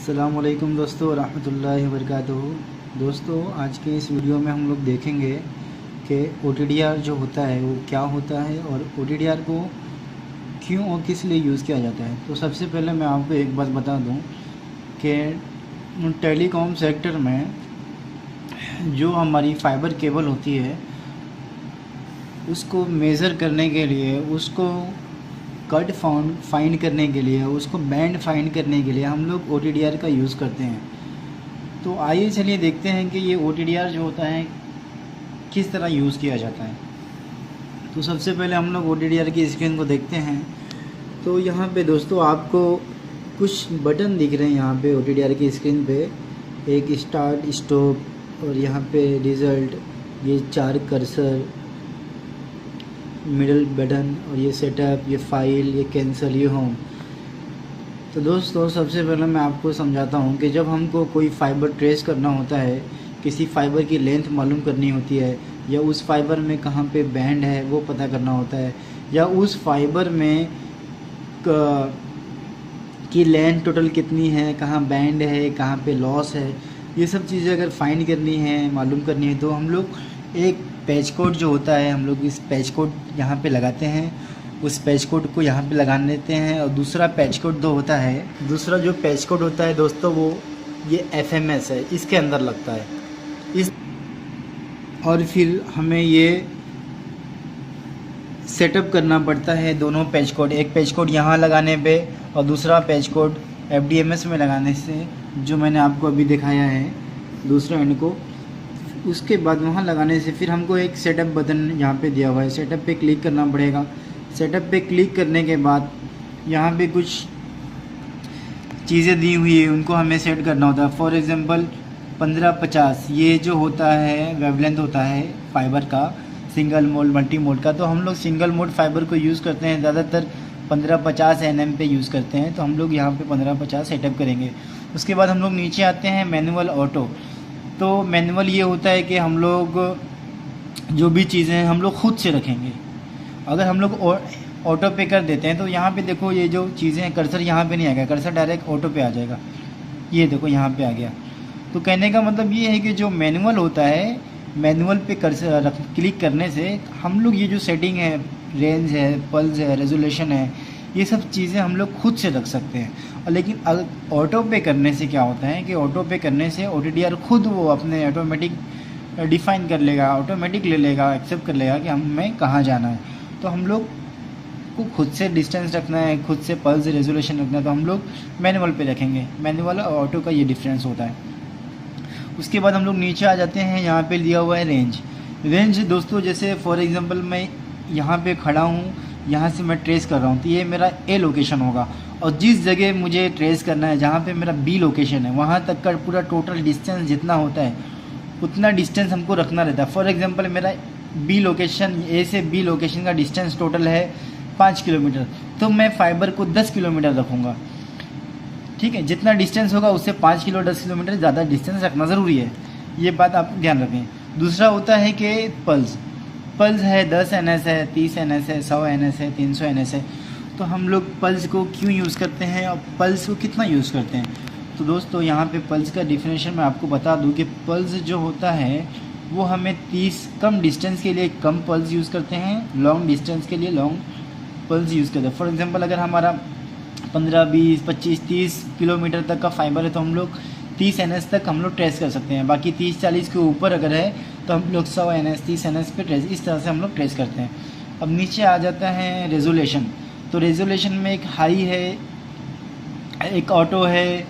अस्सलाम वालेकुम दोस्तों रहमतुल्लाहि व बरकातुहू। दोस्तों आज के इस वीडियो में हम लोग देखेंगे कि OTDR जो होता है वो क्या होता है और OTDR को क्यों और किस लिए यूज़ किया जाता है। तो सबसे पहले मैं आपको एक बात बता दूं कि टेलीकॉम सेक्टर में जो हमारी फाइबर केबल होती है उसको मेज़र करने के लिए, उसको कट फाइंड करने के लिए, उसको बैंड फाइंड करने के लिए हम लोग OTDR का यूज़ करते हैं। तो आइए चलिए देखते हैं कि ये OTDR जो होता है किस तरह यूज़ किया जाता है। तो सबसे पहले हम लोग OTDR की स्क्रीन को देखते हैं। तो यहाँ पे दोस्तों आपको कुछ बटन दिख रहे हैं यहाँ पे OTDR की स्क्रीन पे, एक स्टार्ट, स्टॉप और यहाँ पे रिज़ल्ट, ये 4 कर्सर, मिडल बटन और ये सेटअप, ये फाइल, ये कैंसिल, ये होम। तो दोस्तों सबसे पहले मैं आपको समझाता हूँ कि जब हमको कोई फ़ाइबर ट्रेस करना होता है, किसी फ़ाइबर की लेंथ मालूम करनी होती है, या उस फाइबर में कहाँ पे बैंड है वो पता करना होता है, या उस फाइबर में की लेंथ टोटल कितनी है, कहाँ बैंड है, कहाँ पे लॉस है, ये सब चीज़ें अगर फाइंड करनी है, मालूम करनी है, तो हम लोग एक पैच कोड जो होता है, हम लोग इस पैच कोड यहाँ पे लगाते हैं, उस पैच कोड को यहाँ पे लगा लेते हैं। और दूसरा पैच कोड जो होता है, दूसरा जो पैच कोड होता है दोस्तों वो ये FMS है, इसके अंदर लगता है इस। और फिर हमें ये सेटअप करना पड़ता है दोनों पैच कोड, एक पैच कोड यहाँ लगाने पे और दूसरा पैच कोड FDMS में लगाने से, जो मैंने आपको अभी दिखाया है दूसरा एंड को। उसके बाद वहाँ लगाने से फिर हमको एक सेटअप बटन यहाँ पे दिया हुआ है, सेटअप पे क्लिक करना पड़ेगा। सेटअप पे क्लिक करने के बाद यहाँ पे कुछ चीज़ें दी हुई है, उनको हमें सेट करना होता है। फॉर एग्ज़ाम्पल 1550 ये जो होता है वेवलेंथ होता है फाइबर का, सिंगल मोड मल्टी मोड का। तो हम लोग सिंगल मोड फाइबर को यूज़ करते हैं, ज़्यादातर 1550 nm पे यूज़ करते हैं। तो हम लोग यहाँ पे 1550 सेटअप करेंगे। उसके बाद हम लोग नीचे आते हैं मैनुअल ऑटो। तो मैनुअल ये होता है कि हम लोग जो भी चीज़ें हैं हम लोग खुद से रखेंगे। अगर हम लोग ऑटो पे कर देते हैं तो यहाँ पे देखो ये जो चीज़ें हैं, कर्सर यहाँ पे नहीं आएगा, कर्सर डायरेक्ट ऑटो पे आ जाएगा। ये देखो यहाँ पे आ गया। तो कहने का मतलब ये है कि जो मैनुअल होता है, मैनुअल पे कर्सर क्लिक करने से हम लोग ये जो सेटिंग है, रेंज है, पल्स है, रेजोल्यूशन है, ये सब चीज़ें हम लोग खुद से रख सकते हैं। और लेकिन अगर ऑटो पे करने से क्या होता है कि ऑटो पे करने से OTDR खुद वो अपने ऑटोमेटिक डिफ़ाइन कर लेगा, ऑटोमेटिक ले लेगा, एक्सेप्ट कर लेगा कि हमें कहाँ जाना है। तो हम लोग को खुद से डिस्टेंस रखना है, खुद से पल्स रेजोल्यूशन रखना है, तो हम लोग मैनुअल पे रखेंगे। मैनुअल और ऑटो का ये डिफरेंस होता है। उसके बाद हम लोग नीचे आ जाते हैं, यहाँ पे लिया हुआ है रेंज। रेंज दोस्तों जैसे फॉर एग्जांपल मैं यहाँ पे खड़ा हूँ, यहाँ से मैं ट्रेस कर रहा हूँ, तो ये मेरा A लोकेशन होगा। और जिस जगह मुझे ट्रेस करना है, जहाँ पे मेरा B लोकेशन है, वहाँ तक का पूरा टोटल डिस्टेंस जितना होता है उतना डिस्टेंस हमको रखना रहता है। फॉर एग्जांपल मेरा B लोकेशन, A से B लोकेशन का डिस्टेंस टोटल है 5 किलोमीटर, तो मैं फाइबर को 10 किलोमीटर रखूँगा। ठीक है, जितना डिस्टेंस होगा उससे 10 किलोमीटर ज़्यादा डिस्टेंस रखना ज़रूरी है, ये बात आप ध्यान रखें। दूसरा होता है कि पल्स है, 10 NS है, 30 NS है, 100 NS है, 300 NS है। तो हम लोग पल्स को क्यों यूज़ करते हैं और पल्स को कितना यूज़ करते हैं। तो दोस्तों यहाँ पे पल्स का डिफिनेशन मैं आपको बता दूँ कि पल्स जो होता है वो हमें 30 कम डिस्टेंस के लिए कम पल्स यूज़ करते हैं, लॉन्ग डिस्टेंस के लिए लॉन्ग पल्स यूज़ करते हैं। फॉर एग्जांपल अगर हमारा 15, 20, 25, 30 किलोमीटर तक का फाइबर है तो हम लोग 30 NS तक हम लोग ट्रेस कर सकते हैं। बाकी 30-40 के ऊपर अगर है तो हम लोग 100 NS, 30 NS पे ट्रेस, इस तरह से हम लोग ट्रेस करते हैं। अब नीचे आ जाता है रेजोल्यूशन। तो रेजोल्यूशन में एक हाई है, एक ऑटो है,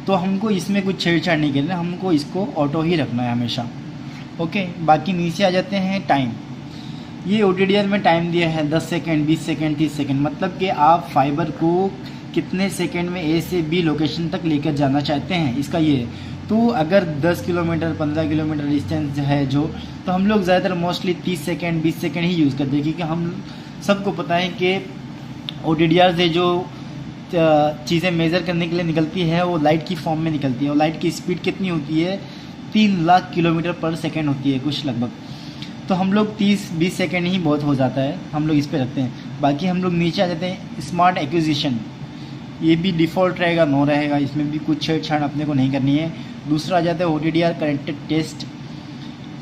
तो हमको इसमें कुछ छेड़छाड़ नहीं करना, हमको इसको ऑटो ही रखना है हमेशा। ओके, बाकी नीचे आ जाते हैं टाइम। ये OTDR में टाइम दिया है 10 सेकेंड, 20 सेकेंड, 30 सेकेंड, मतलब कि आप फाइबर को कितने सेकेंड में A से B लोकेशन तक लेकर जाना चाहते हैं, इसका ये है। तो अगर 10 किलोमीटर, 15 किलोमीटर डिस्टेंस है जो, तो हम लोग ज़्यादातर मोस्टली 30 सेकेंड, 20 सेकेंड ही यूज़ करते हैं, क्योंकि हम सबको पता है कि OTDR से जो चीज़ें मेज़र करने के लिए निकलती है वो लाइट की फॉर्म में निकलती है। और लाइट की स्पीड कितनी होती है, 3 लाख किलोमीटर पर सेकेंड होती है कुछ लगभग। तो हम लोग 30-20 सेकेंड ही बहुत हो जाता है, हम लोग इस पे रखते हैं। बाकी हम लोग नीचे आ जाते हैं स्मार्ट एक्विजिशन। ये भी डिफ़ॉल्ट रहेगा, नो रहेगा, इसमें भी कुछ छेड़छाड़ अपने को नहीं करनी है। दूसरा आ जाता है OTDR कनेक्टेड टेस्ट,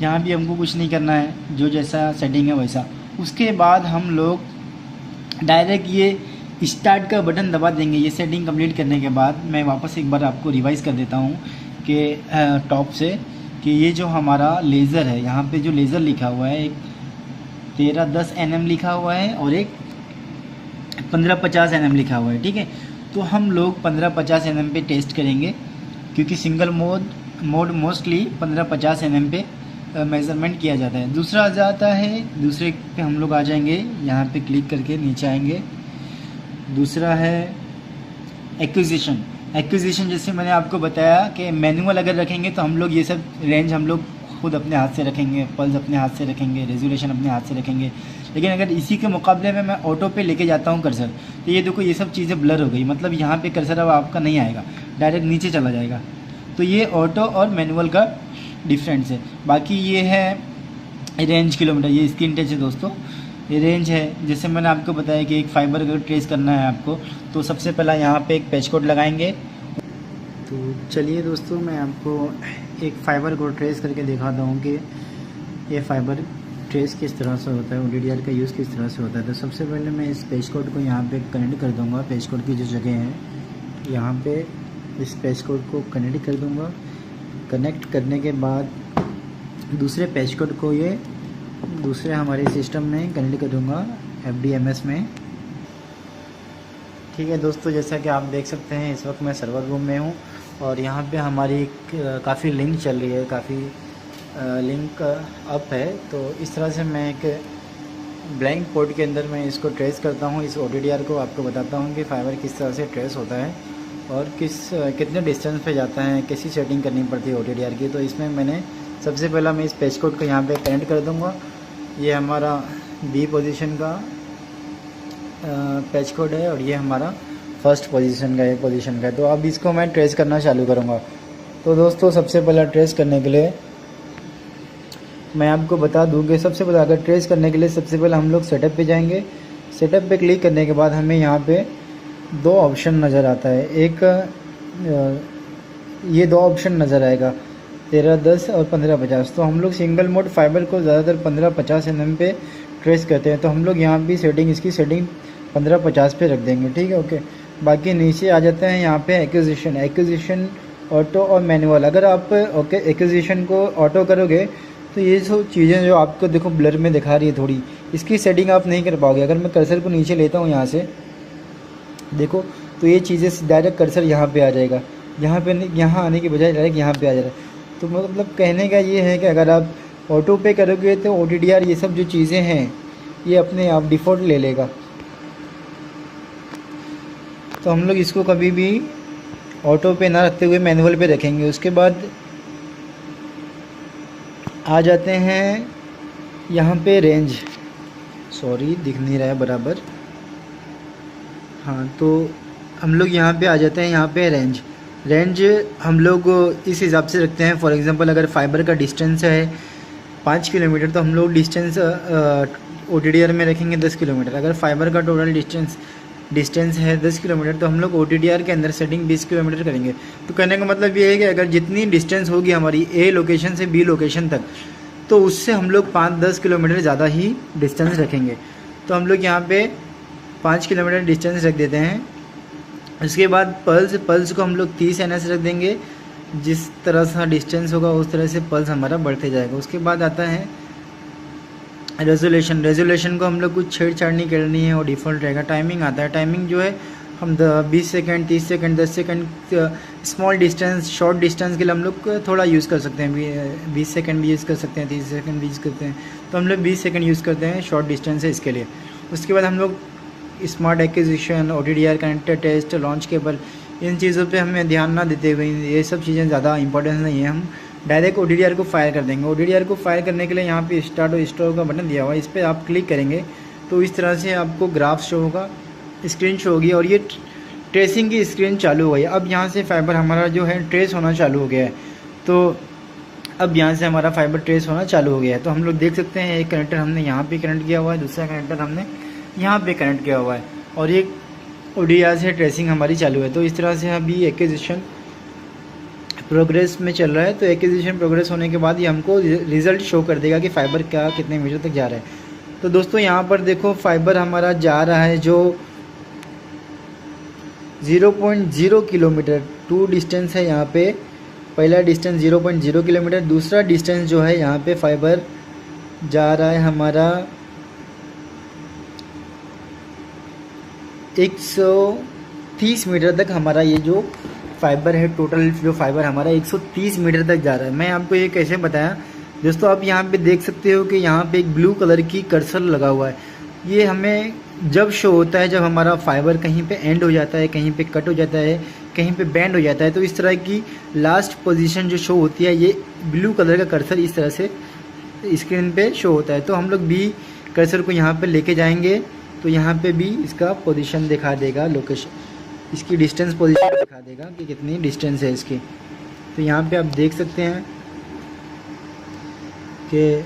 यहाँ भी हमको कुछ नहीं करना है, जो जैसा सेटिंग है वैसा। उसके बाद हम लोग डायरेक्ट ये स्टार्ट का बटन दबा देंगे। ये सेटिंग कंप्लीट करने के बाद मैं वापस एक बार आपको रिवाइज़ कर देता हूँ कि टॉप से, कि ये जो हमारा लेज़र है, यहाँ पे जो लेज़र लिखा हुआ है, एक 1310 nm लिखा हुआ है और एक 1550 nm लिखा हुआ है, ठीक है। तो हम लोग 1550 nm पे टेस्ट करेंगे, क्योंकि सिंगल मोड मोस्टली 1550 nm पे मेज़रमेंट किया जाता है। दूसरा आ जाता है, दूसरे पे हम लोग आ जाएंगे, यहाँ पे क्लिक करके नीचे आएंगे। दूसरा है एक्विजिशन। जैसे मैंने आपको बताया कि मैनुअल अगर रखेंगे तो हम लोग ये सब रेंज हम लोग खुद अपने हाथ से रखेंगे, पल्स अपने हाथ से रखेंगे, रेजोल्यूशन अपने हाथ से रखेंगे। लेकिन अगर इसी के मुकाबले में मैं ऑटो पे लेके जाता हूँ कर्सर, तो ये देखो ये सब चीज़ें ब्लर हो गई, मतलब यहाँ पे कर्सर अब आपका नहीं आएगा, डायरेक्ट नीचे चला जाएगा। तो ये ऑटो और मैनुअल का डिफरेंस है। बाकी ये है रेंज किलोमीटर, ये स्क्रीन टच है दोस्तों, ये रेंज है। जैसे मैंने आपको बताया कि एक फाइबर अगर ट्रेस करना है आपको, तो सबसे पहला यहाँ पे एक पैच कोड लगाएंगे। तो चलिए दोस्तों, मैं आपको एक फाइबर को ट्रेस करके दिखाता हूँ कि ये फाइबर ट्रेस किस तरह से होता है, OTDR का यूज़ किस तरह से होता है। तो सबसे पहले मैं इस पैच कोड को यहाँ पे कनेक्ट कर दूँगा। पैच कोड की जो जगह है यहाँ पे इस पैच कोड को कनेक्ट कर दूँगा। कनेक्ट करने के बाद दूसरे पैच कोड को ये दूसरे हमारे सिस्टम में कनेक्ट करूँगा FDMS में। ठीक है दोस्तों, जैसा कि आप देख सकते हैं इस वक्त मैं सर्वर रूम में हूँ और यहाँ पे हमारी काफ़ी लिंक चल रही है, काफ़ी लिंक अप है। तो इस तरह से मैं एक ब्लैंक पोर्ट के अंदर मैं इसको ट्रेस करता हूँ। इस OTDR को आपको बताता हूँ कि फाइबर किस तरह से ट्रेस होता है और कितने डिस्टेंस पे जाता है, कैसी सेटिंग करनी पड़ती है OTDR की। तो इसमें मैंने सबसे पहला मैं इस पैच कोड को यहाँ पे कनेक्ट कर दूँगा। ये हमारा B पोजीशन का पैच कोड है और ये हमारा फर्स्ट पोजीशन का, एक पोजीशन का है। तो अब इसको मैं ट्रेस करना चालू करूँगा। तो दोस्तों सबसे पहला ट्रेस करने के लिए मैं आपको बता दूँ कि सबसे पहले अगर ट्रेस करने के लिए सबसे पहले हम लोग सेटअप पे जाएंगे। सेटअप पे क्लिक करने के बाद हमें यहाँ पे दो ऑप्शन नज़र आता है। एक ये दो ऑप्शन नज़र आएगा 1310 और 1550। तो हम लोग सिंगल मोड फाइबर को ज़्यादातर 1550 nm पे ट्रेस करते हैं। तो हम लोग यहाँ भी इसकी सेटिंग 1550 पे रख देंगे, ठीक है, ओके। बाकी नीचे आ जाते हैं यहाँ पे एक्विजिशन ऑटो और मैनुअल। अगर आप एक्विजिशन को ऑटो करोगे तो ये सब चीज़ें जो आपको देखो ब्लर में दिखा रही है थोड़ी, इसकी सेटिंग आप नहीं कर पाओगे। अगर मैं कर्सर को नीचे लेता हूँ यहाँ से देखो, तो ये चीज़ें डायरेक्ट कर्सर यहाँ पे आ जाएगा, यहाँ आने के बजाय डायरेक्ट यहाँ पे आ जाएगा। तो मतलब कहने का ये है कि अगर आप ऑटो पे करोगे तो OTDR ये सब जो चीज़ें हैं ये अपने आप डिफ़ॉल्ट ले लेगा। तो हम लोग इसको कभी भी ऑटो पे ना रखते हुए मैनुअल पे रखेंगे। उसके बाद आ जाते हैं यहाँ पे रेंज, सॉरी दिख नहीं रहा है बराबर, हाँ। तो हम लोग यहाँ पे आ जाते हैं, यहाँ पे रेंज हम लोग इस हिसाब से रखते हैं। फॉर एग्जांपल अगर फाइबर का डिस्टेंस है 5 किलोमीटर तो हम लोग डिस्टेंस OTDR में रखेंगे 10 किलोमीटर। अगर फाइबर का टोटल डिस्टेंस है 10 किलोमीटर तो हम लोग OTDR के अंदर सेटिंग 20 किलोमीटर करेंगे। तो कहने का मतलब ये है कि अगर जितनी डिस्टेंस होगी हमारी A लोकेशन से B लोकेशन तक, तो उससे हम लोग 5-10 किलोमीटर ज़्यादा ही डिस्टेंस रखेंगे। तो हम लोग यहाँ पे 5 किलोमीटर डिस्टेंस रख देते हैं। उसके बाद पल्स को हम लोग 30 NS रख देंगे। जिस तरह से डिस्टेंस होगा उस तरह से पल्स हमारा बढ़ते जाएगा। उसके बाद आता है रेजोल्यूशन को हम लोग कुछ छेड़छाड़ नहीं करनी है और डिफ़ॉल्ट रहेगा। टाइमिंग आता है, टाइमिंग जो है हम 20 second, 30 second, 10 second, small distance, short distance के लिए हम लोग थोड़ा यूज़ कर सकते हैं। 20 सेकंड भी यूज़ कर सकते हैं, 30 सेकंड भी यूज़ करते हैं। तो हम लोग 20 सेकंड यूज़ करते हैं, शॉर्ट डिस्टेंस है इसके लिए। उसके बाद हम लोग smart acquisition, OTDR connected test, launch cable, इन चीज़ों पे हमें ध्यान ना देते हुए, ये सब चीज़ें ज़्यादा इंपॉर्टेंस नहीं है, हम डायरेक्ट OTDR को फायर कर देंगे। OTDR को फायर करने के लिए यहाँ पे स्टार्ट और स्टॉप का बटन दिया हुआ है, इस पर आप क्लिक करेंगे तो इस तरह से आपको ग्राफ शो होगा, स्क्रीन शो होगी और ये ट्रेसिंग की स्क्रीन चालू हो गई। अब यहाँ से फाइबर हमारा जो है ट्रेस होना चालू हो गया है। तो अब यहाँ से हमारा फाइबर ट्रेस होना चालू हो गया है। तो हम लोग देख सकते हैं एक कनेक्टर हमने यहाँ पे कनेक्ट किया हुआ है, दूसरा कनेक्टर हमने यहाँ पे कनेक्ट किया हुआ है और ये ODR से ट्रेसिंग हमारी चालू है। तो इस तरह से अभी एक्विजिशन प्रोग्रेस में चल रहा है। तो एक्विजिशन प्रोग्रेस होने के बाद ये हमको रिज़ल्ट शो कर देगा कि फ़ाइबर क्या कितने मीटर तक जा रहा है। तो दोस्तों यहाँ पर देखो फ़ाइबर हमारा जा रहा है जो 0.0 किलोमीटर 2 डिस्टेंस है यहाँ पे। पहला डिस्टेंस 0.0 किलोमीटर, दूसरा डिस्टेंस जो है यहाँ पे फ़ाइबर जा रहा है हमारा 130 मीटर तक। हमारा ये जो फाइबर है, टोटल जो फाइबर हमारा 130 मीटर तक जा रहा है। मैं आपको ये कैसे बताया दोस्तों, आप यहाँ पे देख सकते हो कि यहाँ पे एक ब्लू कलर की कर्सर लगा हुआ है। ये हमें जब शो होता है जब हमारा फाइबर कहीं पे एंड हो जाता है, कहीं पे कट हो जाता है, कहीं पे बैंड हो जाता है। तो इस तरह की लास्ट पोजीशन जो शो होती है, ये ब्लू कलर का कर्सर इस तरह से स्क्रीन पे शो होता है। तो हम लोग भी कर्सर को यहाँ पे लेके जाएंगे तो यहाँ पे भी इसका पोजीशन दिखा देगा, लोकेशन, इसकी डिस्टेंस पोजीशन दिखा देगा कि कितनी डिस्टेंस है इसकी। तो यहाँ पे आप देख सकते हैं कि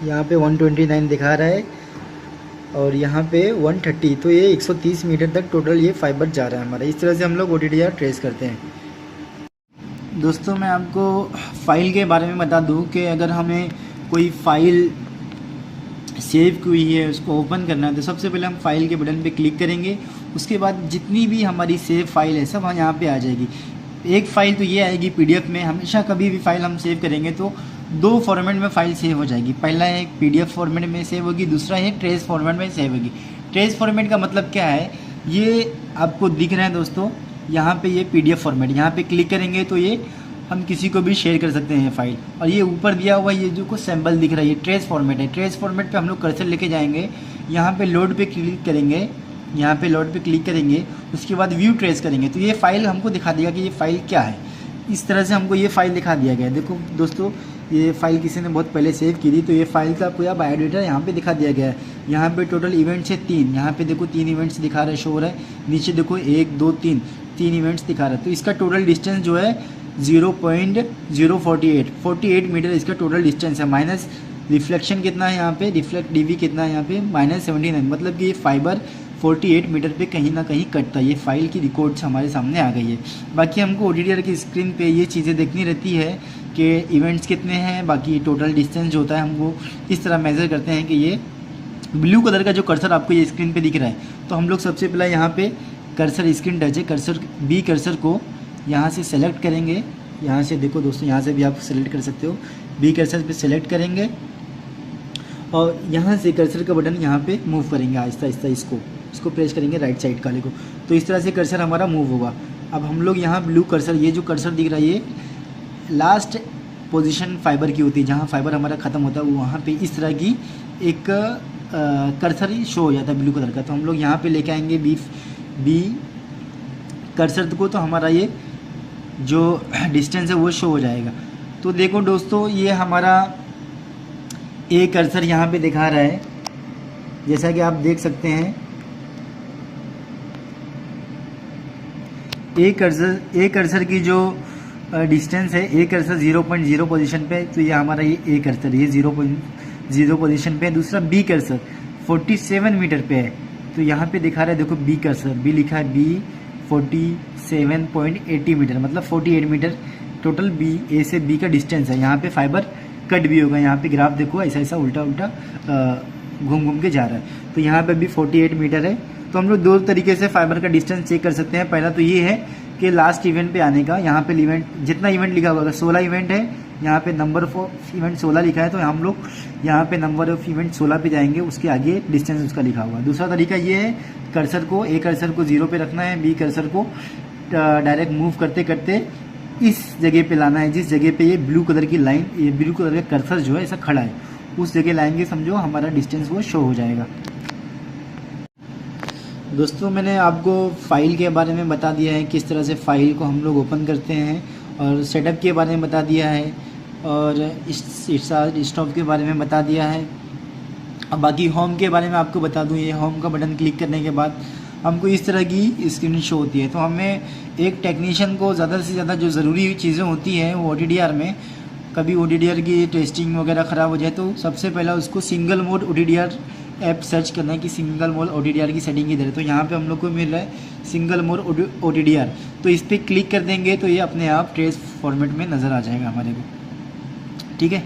यहाँ पे 129 दिखा रहा है और यहाँ पे 130। तो ये 130 मीटर तक टोटल ये फाइबर जा रहा है हमारा। इस तरह से हम लोग ODDR ट्रेस करते हैं। दोस्तों मैं आपको फ़ाइल के बारे में बता दूं कि अगर हमें कोई फ़ाइल सेव की हुई है उसको ओपन करना है तो सबसे पहले हम फाइल के बटन पे क्लिक करेंगे। उसके बाद जितनी भी हमारी सेव फाइल है सब यहाँ पे आ जाएगी। एक फ़ाइल तो ये आएगी PDF में। हमेशा कभी भी फाइल हम सेव करेंगे तो 2 फॉर्मेट में फ़ाइल सेव हो जाएगी। पहला है PDF फॉर्मेट में सेव होगी, दूसरा है ट्रेस फॉर्मेट में सेव होगी। ट्रेस फॉर्मेट का मतलब क्या है, ये आपको दिख रहा है दोस्तों, यहाँ पे ये PDF फॉर्मेट, यहाँ पे क्लिक करेंगे तो ये हम किसी को भी शेयर कर सकते हैं फाइल। और ये ऊपर दिया हुआ ये जो कुछ सिंबल दिख रहा है ये ट्रेस फॉर्मेट है। ट्रेस फॉर्मेट पे हम लोग कर्सर लेके जाएंगे, यहाँ पे लोड पे क्लिक करेंगे, यहाँ पे लोड पे क्लिक करेंगे, उसके बाद व्यू ट्रेस करेंगे तो ये फाइल हमको दिखा देगा कि ये फ़ाइल क्या है। इस तरह से हमको ये फ़ाइल दिखा दिया गया है। देखो दोस्तों, ये फ़ाइल किसी ने बहुत पहले सेव की थी तो ये फ़ाइल का पूरा बायोडाटा यहाँ पे दिखा दिया गया है। यहाँ पे टोटल इवेंट्स है 3, यहाँ पे देखो 3 इवेंट्स दिखा रहा है, शो हो रहा है। नीचे देखो 1 2 3 इवेंट्स दिखा रहा है। तो इसका टोटल डिस्टेंस जो है 0.048 मीटर इसका टोटल डिस्टेंस है। माइनस रिफ्लेक्शन कितना है यहाँ पे, रिफ्लेक्ट DV कितना है यहाँ पे, -79। मतलब कि ये फाइबर 48 मीटर पे कहीं ना कहीं कटता है। ये फाइल की रिकॉर्ड्स हमारे सामने आ गई है। बाकी हमको ODDR की स्क्रीन पे ये चीज़ें देखनी रहती है कि इवेंट्स कितने हैं, बाकी टोटल डिस्टेंस जो होता है हमको इस तरह मेज़र करते हैं कि ये ब्लू कलर का जो कर्सर आपको ये स्क्रीन पे दिख रहा है। तो हम लोग सबसे पहले यहाँ पे कर्सर स्क्रीन टच है, कर्सर B कर्सर को यहाँ से सेलेक्ट करेंगे। यहाँ से देखो दोस्तों, यहाँ से भी आप सेलेक्ट कर सकते हो। B कर्सर पे सेलेक्ट करेंगे और यहाँ से कर्सर का बटन यहाँ पे मूव करेंगे आहिस्ता आहिस्ता, इसको प्रेस करेंगे राइट साइड वाले को। तो इस तरह से कर्सर हमारा मूव होगा। अब हम लोग यहाँ ब्लू कर्सर, ये जो कर्सर दिख रहा है ये लास्ट पोजीशन फाइबर की होती है, जहाँ फाइबर हमारा ख़त्म होता है वहाँ पे इस तरह की एक कर्सर ही शो हो जाता है ब्लू कलर का। तो हम लोग यहाँ पे लेके आएंगे बी कर्सर को, तो हमारा ये जो डिस्टेंस है वो शो हो जाएगा। तो देखो दोस्तों, ये हमारा A कर्सर यहाँ पे दिखा रहा है, जैसा कि आप देख सकते हैं। A कर्सर की जो डिस्टेंस है, A कर्सर 0.0 पोजीशन पे, तो ये हमारा ये A कर्सर ये 0.0 पोजीशन पे है। दूसरा B कर्सर 47 मीटर पे है, तो यहाँ पे दिखा रहा है देखो B कर्सर, B लिखा है B 47.80 मीटर, मतलब 48 मीटर टोटल A से B का डिस्टेंस है। यहाँ पे फाइबर कट भी होगा, यहाँ पे ग्राफ देखो ऐसा ऐसा उल्टा उल्टा घूम के जा रहा है। तो यहाँ पे भी 48 मीटर है। तो हम लोग 2 तरीके से फाइबर का डिस्टेंस चेक कर सकते हैं। पहला तो ये है कि लास्ट इवेंट पे आने का, यहाँ पे इवेंट जितना इवेंट लिखा होगा, 16 इवेंट है, यहाँ पे नंबर ऑफ इवेंट 16 लिखा है, तो हम लोग यहाँ पे नंबर ऑफ इवेंट 16 पे जाएंगे, उसके आगे डिस्टेंस उसका लिखा हुआ। दूसरा तरीका ये है, कर्सर को A कर्सर को 0 पे रखना है, B कर्सर को डायरेक्ट मूव करते करते इस जगह पे लाना है जिस जगह पे ये ब्लू कलर की लाइन, ये ब्लू कलर का कर्सर जो है ऐसा खड़ा है, उस जगह लाएंगे, समझो हमारा डिस्टेंस वो शो हो जाएगा। दोस्तों मैंने आपको फ़ाइल के बारे में बता दिया है, किस तरह से फ़ाइल को हम लोग ओपन करते हैं, और सेटअप के बारे में बता दिया है, और स्टॉप के बारे में बता दिया है। अब बाकी होम के बारे में आपको बता दूं, ये होम का बटन क्लिक करने के बाद हमको इस तरह की स्क्रीन शो होती है। तो हमें एक टेक्नीशियन को ज़्यादा से ज़्यादा जो ज़रूरी चीज़ें होती हैं वो ODDR में, कभी ODDR की टेस्टिंग वगैरह ख़राब हो जाए तो सबसे पहला उसको single mode ODDR app search करना है कि सिंगल मोड OTDR की सेटिंग इधर है, तो यहाँ पे हम लोग को मिल रहा है सिंगल मोड OTDR। तो इस पर क्लिक कर देंगे तो ये अपने आप ट्रेस फॉर्मेट में नज़र आ जाएगा हमारे को। ठीक है।